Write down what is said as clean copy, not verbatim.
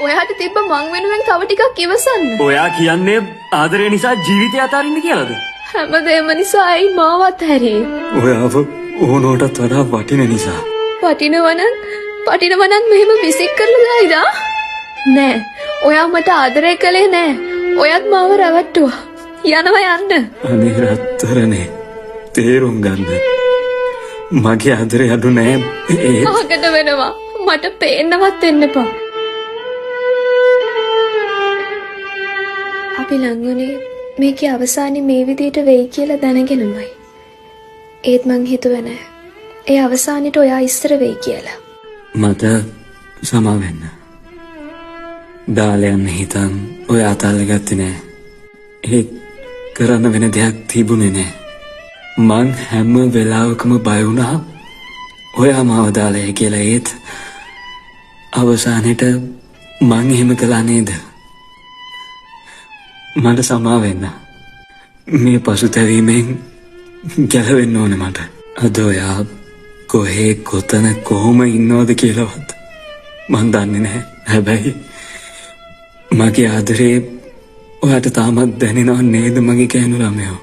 ඔයාට තිබ්බ මං වෙනුවෙන් තව ටිකක් ඉවසන්න. ඔයා කියන්නේ ආදරය නිසා ජීවිතය අතාරින්න කියලාද? හැමදේම නිසා ඇයි මාව අත්හැරියේ? ඔයාව ඕනෝටත් වඩා වටින නිසා. වටිනවනම් මෙහෙම විසික් කරලා දායිදා? නෑ. ඔයා මට ආදරය කළේ නෑ. ඔයත් මාව රැවට්ටුවා. යනවා යන්න. අනේ රත්තරනේ තේරුම් ගන්න. මගේ ආදරය අඩු නෑ. ආකට වෙනවා. මට පේන්නවත් වෙන්න එපා. අපි ලංගුනේ මේකේ අවසානේ මේ විදිහට වෙයි කියලා දැනගෙනමයි. ඒත් මං හිතුවේ නෑ. ඒ අවසානෙට ඔයා ඉස්සර වෙයි කියලා. මට සමා වෙන්න. දාලයන් හිතන් ඔයා අතාලගත්තේ නෑ. ඒ කරන්න වෙන දෙයක් තිබුණේ නෑ. මං හැම වෙලාවකම බය වුණා ඔයා මාව දාලයි කියලා. ඒත් අවසානෙට මං එහෙම කළා නේද? මට සමා වෙන්න. මේ පසුතැවීමෙන් ගැලවෙන්න ඕනේ මට. අද ඔයා කොහේ කොතන කොහොම ඉන්නවද කියලාවත් මන් දන්නේ නැහැ. හැබැයි මගේ ආදරේ ඔයාට තාමත් දැනෙනව නේද මගේ කෑනු ළමයෝ?